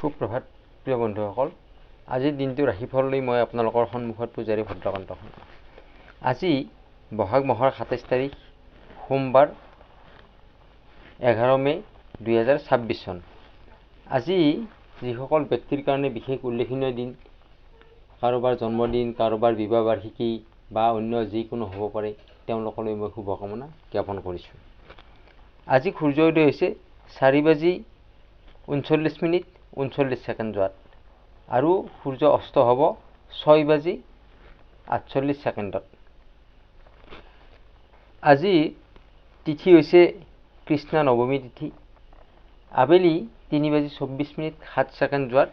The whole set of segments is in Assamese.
সুপ্ৰভাত প্ৰিয় বন্ধুসকল, আজিৰ দিনটো ৰাশিফল লৈ মই আপোনালোকৰ সন্মুখত পূজাৰী ভদ্ৰকান্ত। আজি বহাগ মাহৰ ২৭ তাৰিখ সোমবাৰ 11 মে 2026 চন। আজি যিসকল ব্যক্তিৰ কাৰণে বিশেষ উল্লেখনীয় দিন, কাৰোবাৰ জন্মদিন, কাৰোবাৰ বিবাহ বাৰ্ষিকী বা অন্য যিকোনো হ'ব পাৰে, তেওঁলোকলৈ মই শুভকামনা জ্ঞাপন কৰিছোঁ। আজি সূৰ্য উদয় হৈছে 4:39:39 আৰু সূৰ্য অস্ত হ'ব 6:48। আজি তিথি হৈছে কৃষ্ণ নৱমী তিথি। আবেলি 3:24:07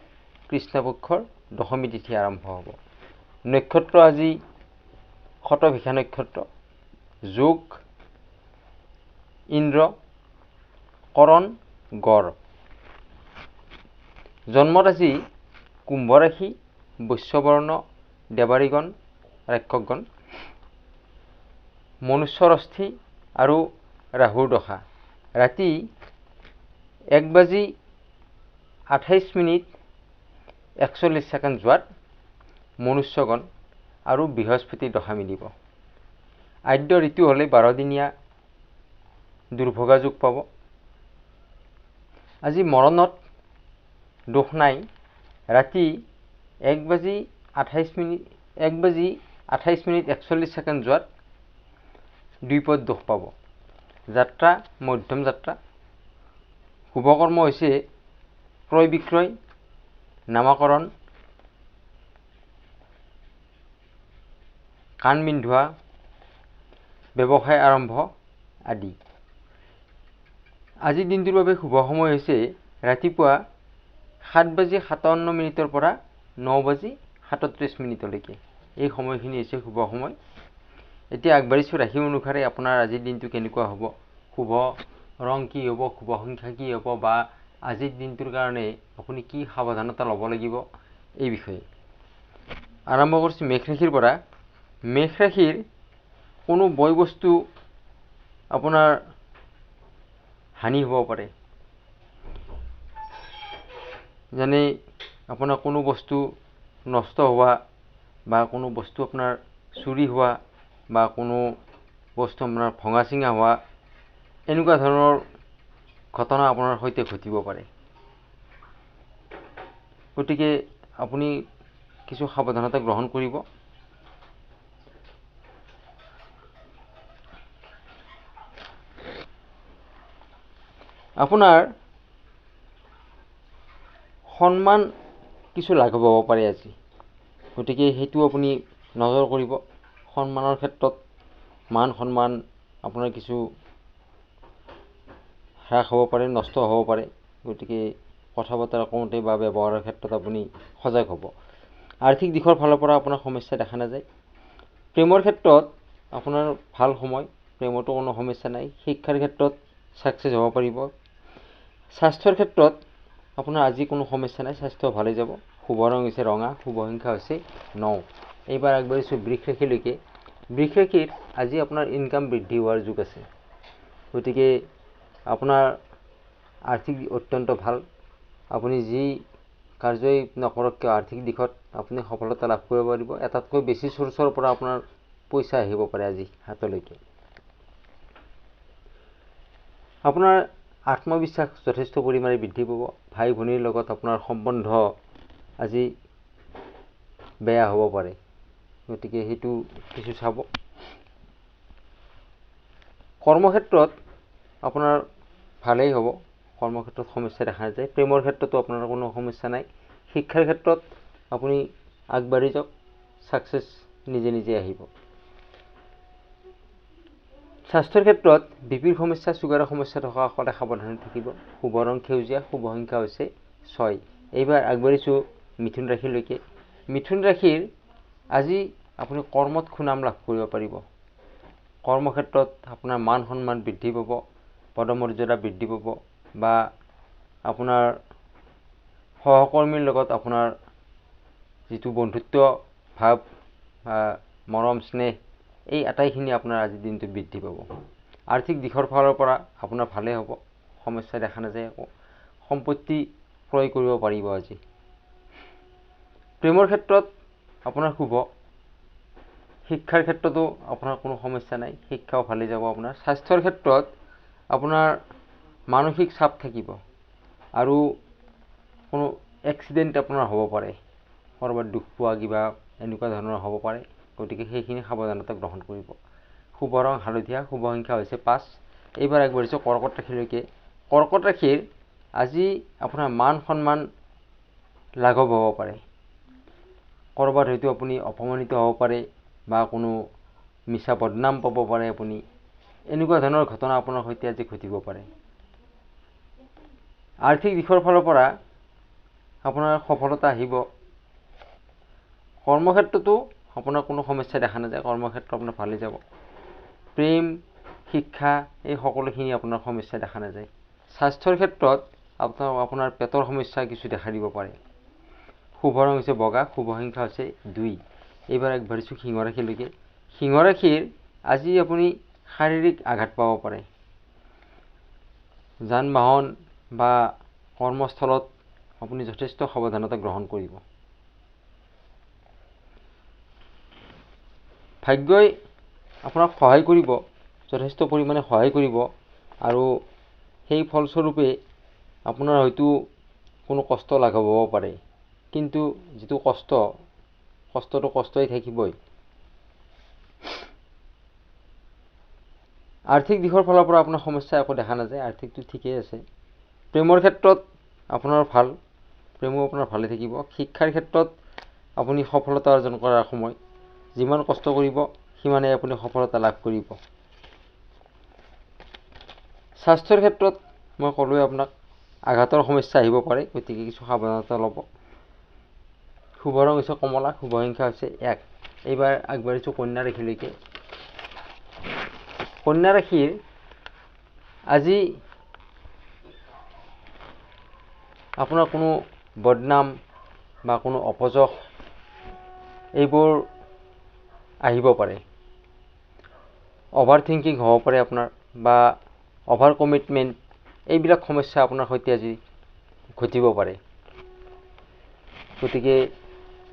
কৃষ্ণপক্ষৰ দশমী তিথি আৰম্ভ হ'ব। নক্ষত্ৰ আজি শতভিষা নক্ষত্ৰ, যোগ ইন্দ্ৰ, কৰণ গড়। জন্মত আজি কুম্ভ ৰাশি, বৈশ্যবৰ্ণ, দেৱাৰীগণ, ৰাক্ষকগণ, মনুষ্যৰ অস্থি আৰু ৰাহুৰ দশা। ৰাতি 1:28:41 মনুষ্যগণ আৰু বৃহস্পতিৰ দশা মিলিব। আদ্য ঋতু হ'লে 12 দিনীয়া দুৰ্ভোগা যোগ পাব। আজি মৰণত দোষ নাই। ৰাতি 1:28:41 দ্বিপদ দোষ পাব। যাত্ৰা মধ্যম যাত্ৰা। শুভকৰ্ম হৈছে ক্ৰয় বিক্ৰয়, নামাকৰণ, কাণ বিন্ধোৱা, ব্যৱসায় আৰম্ভ আদি। আজিৰ দিনটোৰ বাবে শুভ সময় হৈছে ৰাতিপুৱা 7:57 পৰা 9:37 এই সময়খিনি হৈছে শুভ সময়। এতিয়া আগবাঢ়িছোঁ ৰাশি অনুসাৰে আপোনাৰ আজিৰ দিনটো কেনেকুৱা হ'ব, শুভ ৰং কি হ'ব, শুভ সংখ্যা কি হ'ব, বা আজিৰ দিনটোৰ কাৰণে আপুনি কি সাৱধানতা ল'ব লাগিব এই বিষয়ে। আৰম্ভ কৰিছোঁ মেষ ৰাশিৰ পৰা। মেষ ৰাশিৰ কোনো বয় বস্তু আপোনাৰ হানি হ'ব পাৰে। যেনে আপোনাৰ কোনো বস্তু নষ্ট হোৱা, বা কোনো বস্তু আপোনাৰ চুৰি হোৱা, বা কোনো বস্তু আপোনাৰ ভঙা চিঙা হোৱা, এনেকুৱা ধৰণৰ ঘটনা আপোনাৰ সৈতে ঘটিব পাৰে। গতিকে আপুনি কিছু সাৱধানতা গ্ৰহণ কৰিব। আপোনাৰ সন্মান কিছু লাঘৱ হ'ব পাৰে আজি, গতিকে সেইটো আপুনি নজৰ কৰিব। সন্মানৰ ক্ষেত্ৰত মান সন্মান আপোনাৰ কিছু হ্ৰাস হ'ব পাৰে, নষ্ট হ'ব পাৰে। গতিকে কথা বতৰা কওঁতে বা ব্যৱহাৰৰ ক্ষেত্ৰত আপুনি সজাগ হ'ব। আৰ্থিক দিশৰ ফালৰ পৰা আপোনাৰ সমস্যা দেখা নাযায়। প্ৰেমৰ ক্ষেত্ৰত আপোনাৰ ভাল সময়, প্ৰেমতো কোনো সমস্যা নাই। শিক্ষাৰ ক্ষেত্ৰত ছাকচেছ হ'ব পাৰিব। স্বাস্থ্যৰ ক্ষেত্ৰত আপোনাৰ আজি কোনো সমস্যা নাই, স্বাস্থ্য ভালে যাব। শুভ ৰং হৈছে ৰঙা, শুভ সংখ্যা হৈছে 9। এইবাৰ আগবাঢ়িছোঁ বৃষ ৰাশিলৈকে। বৃষ ৰাশিৰ আজি আপোনাৰ ইনকাম বৃদ্ধি হোৱাৰ যোগ আছে। গতিকে আপোনাৰ আৰ্থিক অত্যন্ত ভাল। আপুনি যি কাৰ্যই নকৰক কিয় আৰ্থিক দিশত আপুনি সফলতা লাভ কৰিব পাৰিব। এটাতকৈ বেছি চ'ৰ্চৰ পৰা আপোনাৰ পইচা আহিব পাৰে আজি হাতলৈকে। আপোনাৰ আত্মবিশ্বাস যথেষ্ট পৰিমাণে বৃদ্ধি পাব। ভাই ভনীৰ লগত আপোনাৰ সম্বন্ধ আজি বেয়া হ'ব পাৰে, গতিকে সেইটো কিছু চাব। কৰ্মক্ষেত্ৰত আপোনাৰ ভালেই হ'ব, কৰ্মক্ষেত্ৰত সমস্যা দেখা নাযায়। প্ৰেমৰ ক্ষেত্ৰতো আপোনাৰ কোনো সমস্যা নাই। শিক্ষাৰ ক্ষেত্ৰত আপুনি আগবাঢ়ি যাওক, ছাকচেছ নিজে নিজে আহিব। স্বাস্থ্যৰ ক্ষেত্ৰত বিপিৰ সমস্যা, চুগাৰৰ সমস্যা থকাসকলে সাৱধানে থাকিব। শুভ ৰং সেউজীয়া, শুভ সংখ্যা হৈছে 6। এইবাৰ আগবাঢ়িছোঁ মিথুন ৰাশিলৈকে। মিথুন ৰাশিৰ আজি আপুনি কৰ্মত সুনাম লাভ কৰিব পাৰিব। কৰ্মক্ষেত্ৰত আপোনাৰ মান সন্মান বৃদ্ধি পাব, পদমৰ্যাদা বৃদ্ধি পাব, বা আপোনাৰ সহকৰ্মীৰ লগত আপোনাৰ যিটো বন্ধুত্ব ভাৱ, মৰম স্নেহ, এই আটাইখিনি আপোনাৰ আজিৰ দিনটো বৃদ্ধি পাব। আৰ্থিক দিশৰ ফালৰ পৰা আপোনাৰ ভালেই হ'ব, সমস্যা দেখা নাযায় একো। সম্পত্তি ক্ৰয় কৰিব পাৰিব আজি। প্ৰেমৰ ক্ষেত্ৰত আপোনাৰ শুভ, শিক্ষাৰ ক্ষেত্ৰতো আপোনাৰ কোনো সমস্যা নাই, শিক্ষাও ভালে যাব আপোনাৰ। স্বাস্থ্যৰ ক্ষেত্ৰত আপোনাৰ মানসিক চাপ থাকিব আৰু কোনো এক্সিডেণ্ট আপোনাৰ হ'ব পাৰে, ক'ৰবাত দুখ পোৱা কিবা এনেকুৱা ধৰণৰ হ'ব পাৰে, গতিকে সেইখিনি সাৱধানতা গ্ৰহণ কৰিব। শুভ ৰং হালধীয়া, শুভ সংখ্যা হৈছে 5। এইবাৰ আগবাঢ়িছোঁ কৰ্কট ৰাশিলৈকে। কৰ্কট ৰাশিৰ আজি আপোনাৰ মান সন্মান লাঘৱ হ'ব পাৰে, ক'ৰবাত হয়তো আপুনি অপমানিত হ'ব পাৰে বা কোনো মিছা বদনাম পাব পাৰে আপুনি, এনেকুৱা ধৰণৰ ঘটনা আপোনাৰ সৈতে আজি ঘটিব পাৰে। আৰ্থিক দিশৰ ফালৰ পৰা আপোনাৰ সফলতা আহিব। কৰ্মক্ষেত্ৰতো আপোনাৰ কোনো সমস্যা দেখা নাযায়, কৰ্মক্ষেত্ৰ আপোনাৰ ভালে যাব। প্ৰেম, শিক্ষা এই সকলোখিনি আপোনাৰ সমস্যা দেখা নাযায়। স্বাস্থ্যৰ ক্ষেত্ৰত আপোনাৰ পেটৰ সমস্যা কিছু দেখা দিব পাৰে। শুভ ৰং হৈছে বগা, শুভ সংখ্যা হৈছে 2। এইবাৰ আগবাঢ়িছোঁ সিংহ ৰাশিলৈকে। সিংহ ৰাশিৰ আজি আপুনি শাৰীৰিক আঘাত পাব পাৰে, যান বাহন বা কৰ্মস্থলত আপুনি যথেষ্ট সাৱধানতা গ্ৰহণ কৰিব। ভাগ্যই আপোনাক সহায় কৰিব, যথেষ্ট পৰিমাণে সহায় কৰিব, আৰু সেই ফলস্বৰূপে আপোনাৰ হয়তো কোনো কষ্ট লাঘৱ হ'ব পাৰে, কিন্তু যিটো কষ্টটো কষ্টই থাকিবই। আৰ্থিক দিশৰ ফালৰ পৰা আপোনাৰ সমস্যা একো দেখা নাযায়, আৰ্থিকটো ঠিকেই আছে। প্ৰেমৰ ক্ষেত্ৰত আপোনাৰ ভাল, প্ৰেমো আপোনাৰ ভালে থাকিব। শিক্ষাৰ ক্ষেত্ৰত আপুনি সফলতা অৰ্জন কৰাৰ সময়, যিমান কষ্ট কৰিব সিমানেই আপুনি সফলতা লাভ কৰিব। স্বাস্থ্যৰ ক্ষেত্ৰত মই ক'লোৱে আপোনাক আঘাতৰ সমস্যা আহিব পাৰে, গতিকে কিছু সাৱধানতা ল'ব। শুভ ৰং হৈছে কমলা, শুভ সংখ্যা হৈছে 1। এইবাৰ আগবাঢ়িছোঁ কন্যা ৰাশিলৈকে। কন্যা ৰাশিৰ আজি আপোনাৰ কোনো বদনাম বা কোনো অপযশ এইবোৰ আহিব পাৰে, অভাৰ থিংকিং হ'ব পাৰে আপোনাৰ, বা অভাৰ কমিটমেণ্ট, এইবিলাক সমস্যা আপোনাৰ সৈতে আজি ঘটিব পাৰে। গতিকে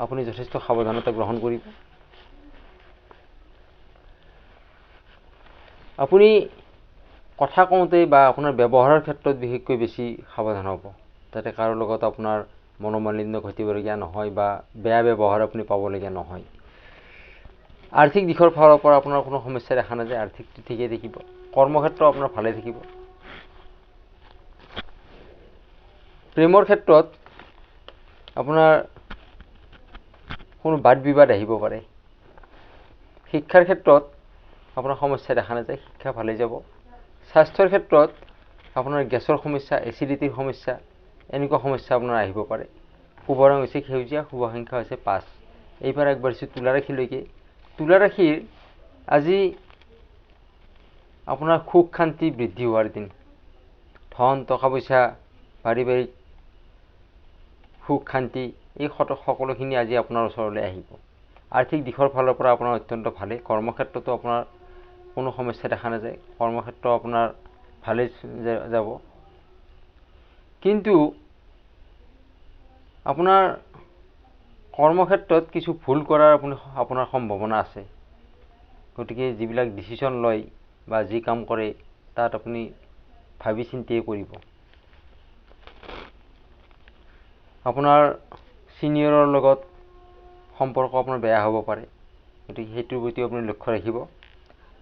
আপুনি যথেষ্ট সাৱধানতা গ্ৰহণ কৰিব। আপুনি কথা কওঁতে বা আপোনাৰ ব্যৱহাৰৰ ক্ষেত্ৰত বিশেষকৈ বেছি সাৱধান হ'ব, যাতে কাৰো লগত আপোনাৰ মনোমালিন্য ঘটিবলগীয়া নহয় বা বেয়া ব্যৱহাৰ আপুনি পাবলগীয়া নহয়। আৰ্থিক দিশৰ ফালৰ পৰা আপোনাৰ কোনো সমস্যা দেখা নাযায়, আৰ্থিকটো ঠিকেই থাকিব। কৰ্মক্ষেত্ৰ আপোনাৰ ভালে থাকিব। প্ৰেমৰ ক্ষেত্ৰত আপোনাৰ কোনো বাদ বিবাদ আহিব পাৰে। শিক্ষাৰ ক্ষেত্ৰত আপোনাৰ সমস্যা দেখা নাযায়, শিক্ষা ভালে যাব। স্বাস্থ্যৰ ক্ষেত্ৰত আপোনাৰ গেছৰ সমস্যা, এচিডিটিৰ সমস্যা, এনেকুৱা সমস্যা আপোনাৰ আহিব পাৰে। শুভ ৰং হৈছে সেউজীয়া, শুভ সংখ্যা হৈছে 5। এইবাৰ আগবাঢ়িছোঁ তুলা ৰাশিলৈকে। তুলা ৰাশিৰ আজি আপোনাৰ সুখ শান্তি বৃদ্ধি হোৱাৰ দিন। ধন টকা পইচা, পাৰিবাৰিক সুখ শান্তি এই সকলোখিনি আজি আপোনাৰ ওচৰলৈ আহিব। আৰ্থিক দিশৰ ফালৰ পৰা আপোনাৰ অত্যন্ত ভালে। কৰ্মক্ষেত্ৰতো আপোনাৰ কোনো সমস্যা দেখা নাযায়, কৰ্মক্ষেত্ৰ আপোনাৰ ভালে যাব। কিন্তু আপোনাৰ কৰ্মক্ষেত্ৰত কিছু ভুল কৰাৰ আপোনাৰ সম্ভাৱনা আছে, গতিকে যিবিলাক ডিচিশ্যন লয় বা যি কাম কৰে তাত আপুনি ভাবি চিন্তিয়ে কৰিব। আপোনাৰ ছিনিয়ৰৰ লগত সম্পৰ্ক আপোনাৰ বেয়া হ'ব পাৰে, গতিকে সেইটোৰ প্ৰতি আপুনি লক্ষ্য ৰাখিব।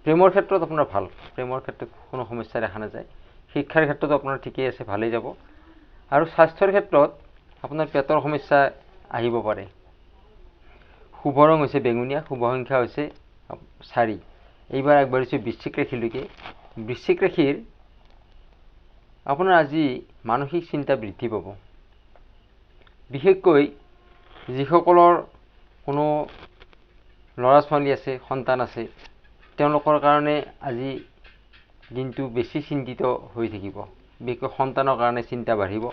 প্ৰেমৰ ক্ষেত্ৰত আপোনাৰ ভাল, প্ৰেমৰ ক্ষেত্ৰত কোনো সমস্যা দেখা নাযায়। শিক্ষাৰ ক্ষেত্ৰতো আপোনাৰ ঠিকেই আছে, ভালেই যাব। আৰু স্বাস্থ্যৰ ক্ষেত্ৰত আপোনাৰ পেটৰ সমস্যা আহিব পাৰে। শুভ ৰং হৈছে বেঙুনীয়া, শুভ সংখ্যা হৈছে 4। এইবাৰ আগবাঢ়িছোঁ বৃশ্চিক ৰাশিলৈকে। বৃশ্চিক ৰাশিৰ আপোনাৰ আজি মানসিক চিন্তা বৃদ্ধি পাব, বিশেষকৈ যিসকলৰ কোনো ল'ৰা ছোৱালী আছে, সন্তান আছে, তেওঁলোকৰ কাৰণে আজি দিনটো বেছি চিন্তিত হৈ থাকিব, বিশেষকৈ সন্তানৰ কাৰণে চিন্তা বাঢ়িব।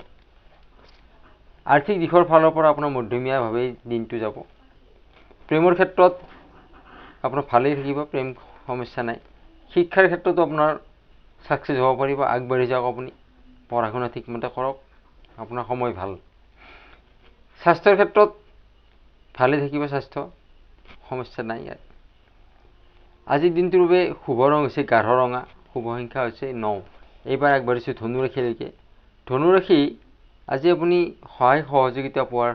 আৰ্থিক দিশৰ ফালৰ পৰা আপোনাৰ মধ্যমীয়াভাৱেই দিনটো যাব। প্ৰেমৰ ক্ষেত্ৰত আপোনাৰ ভালেই থাকিব, প্ৰেম সমস্যা নাই। শিক্ষাৰ ক্ষেত্ৰতো আপোনাৰ ছাকচেছ হ'ব পাৰিব, আগবাঢ়ি যাওক আপুনি, পঢ়া শুনা ঠিকমতে কৰক, আপোনাৰ সময় ভাল। স্বাস্থ্যৰ ক্ষেত্ৰত ভালে থাকিব, স্বাস্থ্য সমস্যা নাই ইয়াত। আজিৰ দিনটোৰ বাবে শুভ ৰং হৈছে গাঢ় ৰঙা, শুভ সংখ্যা হৈছে 9। এইবাৰ আগবাঢ়িছোঁ ধনুৰাশিলৈকে। ধনুৰাশি, আজি আপুনি সহায় সহযোগিতা পোৱাৰ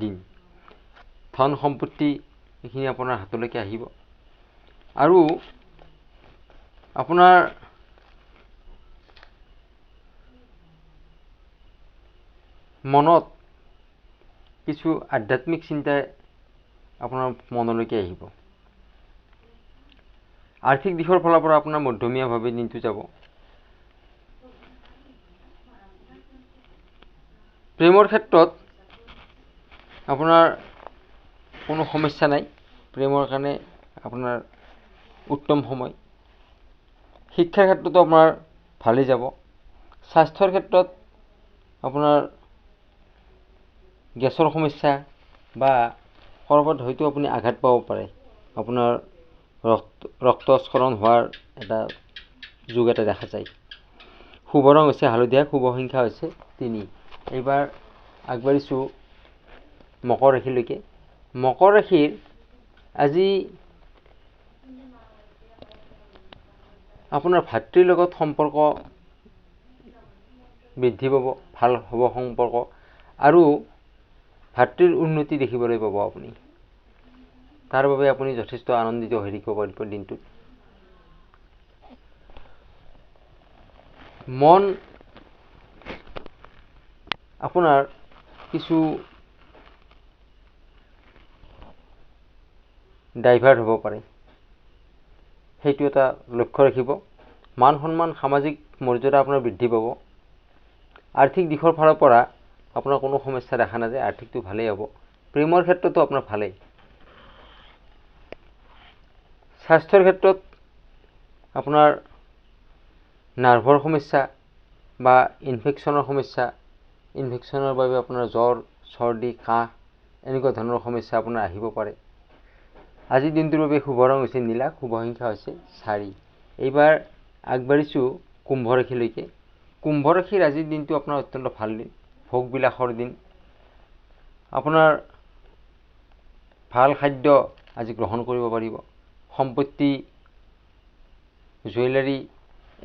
দিন। ধন সম্পত্তি এইখিনি আপোনাৰ হাতলৈকে আহিব। আৰু আপোনাৰ মনত কিছু আধ্যাত্মিক চিন্তাই আপোনাৰ মনলৈকে আহিব। আৰ্থিক দিশৰ ফালৰ পৰা আপোনাৰ মধ্যমীয়াভাৱে দিনটো যাব। প্ৰেমৰ ক্ষেত্ৰত আপোনাৰ কোনো সমস্যা নাই, প্ৰেমৰ কাৰণে আপোনাৰ উত্তম সময়। শিক্ষাৰ ক্ষেত্ৰতো আপোনাৰ ভালেই যাব। স্বাস্থ্যৰ ক্ষেত্ৰত আপোনাৰ গেছৰ সমস্যা বা ক'ৰবাত হয়তো আপুনি আঘাত পাব পাৰে। আপোনাৰ ৰক্তস্খলন হোৱাৰ এটা যোগ এটা দেখা যায়। শুভ ৰং হৈছে হালধীয়া, শুভ সংখ্যা হৈছে 3। এইবাৰ আগবাঢ়িছোঁ মকৰ ৰাশিলৈকে। মকৰ ৰাশিৰ আজি আপোনাৰ ভাতৃৰ লগত সম্পৰ্ক বৃদ্ধি পাব, ভাল হ'ব সম্পৰ্ক, আৰু ভাতৃৰ উন্নতি দেখিবলৈ পাব আপুনি। তাৰ বাবে আপুনি যথেষ্ট আনন্দিত হৈ থাকিব পাৰিব দিনটোত। মন আপোনাৰ কিছু ডাইভাৰ্ট হ'ব পাৰে, সেইটো এটা লক্ষ্য ৰাখিব। মান সন্মান, সামাজিক মৰ্যাদা আপোনাৰ বৃদ্ধি পাব। আৰ্থিক দিশৰ ফালৰ পৰা আপোনাৰ কোনো সমস্যা দেখা নাযায়, আৰ্থিকটো ভালেই হ'ব। প্ৰেমৰ ক্ষেত্ৰতো আপোনাৰ ভালেই। স্বাস্থ্যৰ ক্ষেত্ৰত আপোনাৰ নাৰ্ভৰ সমস্যা বা ইনফেকশ্যনৰ সমস্যা, ইনফেকশ্যনৰ বাবে আপোনাৰ জ্বৰ, চৰ্দি, কাহ এনেকুৱা ধৰণৰ সমস্যা আপোনাৰ আহিব পাৰে। আজিৰ দিনটোৰ বাবে শুভ ৰং হৈছে নীলা, শুভ সংখ্যা হৈছে 4। এইবাৰ আগবাঢ়িছোঁ কুম্ভ ৰাশিলৈকে। কুম্ভ ৰাশিৰ আজিৰ দিনটো আপোনাৰ অত্যন্ত ভাল দিন, ভোগবিলাসৰ দিন। আপোনাৰ ভাল খাদ্য আজি গ্ৰহণ কৰিব পাৰিব। সম্পত্তি, জুৱেলাৰী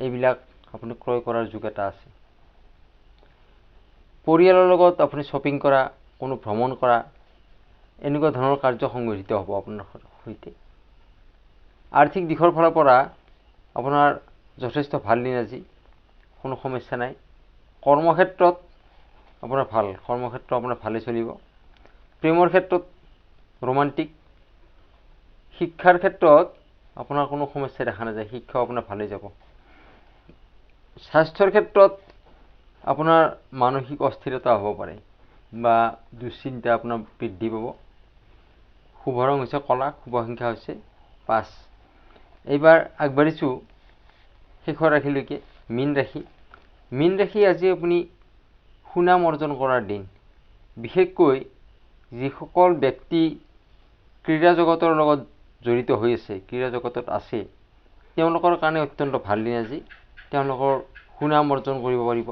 এইবিলাক আপুনি ক্ৰয় কৰাৰ যোগ এটা আছে। পৰিয়ালৰ লগত আপুনি শ্বপিং কৰা, কোনো ভ্ৰমণ কৰা, এনেকুৱা ধৰণৰ কাৰ্য সংঘটিত হ'ব আপোনাৰ সৈতে। আৰ্থিক দিশৰ ফালৰ পৰা আপোনাৰ যথেষ্ট ভাল দিন আজি, কোনো সমস্যা নাই। কৰ্মক্ষেত্ৰত আপোনাৰ ভাল, কৰ্মক্ষেত্ৰ আপোনাৰ ভালেই চলিব। প্ৰেমৰ ক্ষেত্ৰত ৰোমান্টিক। শিক্ষাৰ ক্ষেত্ৰত আপোনাৰ কোনো সমস্যা দেখা নাযায়, শিক্ষাও আপোনাৰ ভালেই যাব। স্বাস্থ্যৰ ক্ষেত্ৰত আপোনাৰ মানসিক অস্থিৰতা হ'ব পাৰে বা দুশ্চিন্তা আপোনাৰ বৃদ্ধি পাব। শুভ ৰং হৈছে কলা, শুভ সংখ্যা হৈছে 5। এইবাৰ আগবাঢ়িছোঁ শেষৰ ৰাশিলৈকে, মীন ৰাশি। মীন ৰাশি, আজি আপুনি সুনাম অৰ্জন কৰাৰ দিন। বিশেষকৈ যিসকল ব্যক্তি ক্ৰীড়া জগতৰ লগত জড়িত হৈ আছে, ক্ৰীড়া জগতত আছে, তেওঁলোকৰ কাৰণে অত্যন্ত ভাল দিন আজি। তেওঁলোকৰ সুনাম অৰ্জন কৰিব পাৰিব।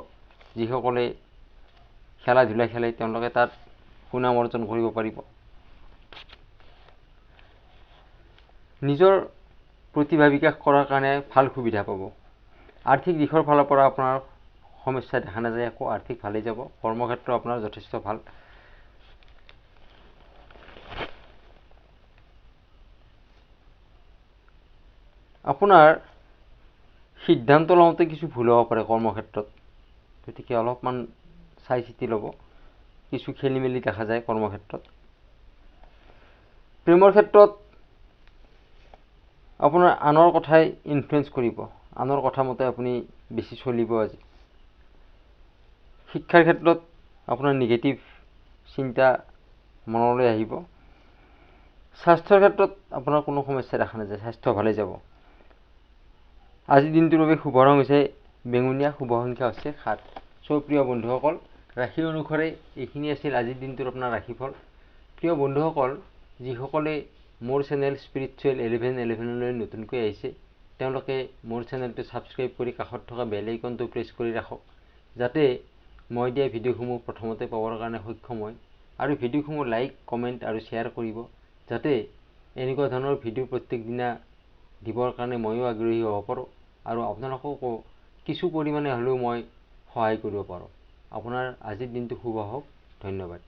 যিসকলে খেলা ধূলা খেলে তেওঁলোকে তাত সুনাম অৰ্জন কৰিব পাৰিব। নিজৰ প্ৰতিভা বিকাশ কৰাৰ কাৰণে ভাল সুবিধা পাব। আৰ্থিক দিশৰ ফালৰ পৰা আপোনাৰ সমস্যা দেখা নাযায় একো, আৰ্থিক ভালেই যাব। কৰ্মক্ষেত্ৰ আপোনাৰ যথেষ্ট ভাল। আপোনাৰ সিদ্ধান্ত লওঁতে কিছু ভুল হ'ব পাৰে কৰ্মক্ষেত্ৰত, গতিকে অলপমান চাই চিতি ল'ব। কিছু খেলি মেলি দেখা যায় কৰ্মক্ষেত্ৰত। প্ৰেমৰ ক্ষেত্ৰত আপোনাৰ আনৰ কথাই ইনফ্লুৱেঞ্চ কৰিব, আনৰ কথা মতে আপুনি বেছি চলিব আজি। শিক্ষাৰ ক্ষেত্ৰত আপোনাৰ নিগেটিভ চিন্তা মনলৈ আহিব। স্বাস্থ্যৰ ক্ষেত্ৰত আপোনাৰ কোনো সমস্যা দেখা নাযায়, স্বাস্থ্য ভালেই যাব। আজিৰ দিনটোৰ বাবে শুভ ৰং হৈছে বেঙুনীয়া, শুভ সংখ্যা হৈছে 7। প্ৰিয় বন্ধুসকল, ৰাশি অনুসাৰে এইখিনি আছিল আজিৰ দিনটোৰ আপোনাৰ ৰাশিফল। প্ৰিয় বন্ধুসকল, যিসকলে মোৰ চেনেল স্পিৰিচুৱেল 1111লৈ নতুনকৈ আহিছে, তেওঁলোকে মোৰ চেনেলটো ছাবস্ক্ৰাইব কৰি কাষত থকা বেল আইকনটো প্ৰেছ কৰি ৰাখক, যাতে মই দিয়া ভিডিঅ'সমূহ প্ৰথমতে পাবৰ কাৰণে সক্ষম হয়। আৰু ভিডিঅ'সমূহ লাইক, কমেণ্ট আৰু শ্বেয়াৰ কৰিব, যাতে এনেকুৱা ধৰণৰ ভিডিঅ' প্ৰত্যেক দিনা দিবৰ কাৰণে ময়ো আগ্ৰহী হ'ব পাৰোঁ আৰু আপোনালোককো কিছু পৰিমাণে হ'লেও মই সহায় কৰিব পাৰোঁ। আপোনাৰ আজিৰ দিনটো শুভ হওক। ধন্যবাদ।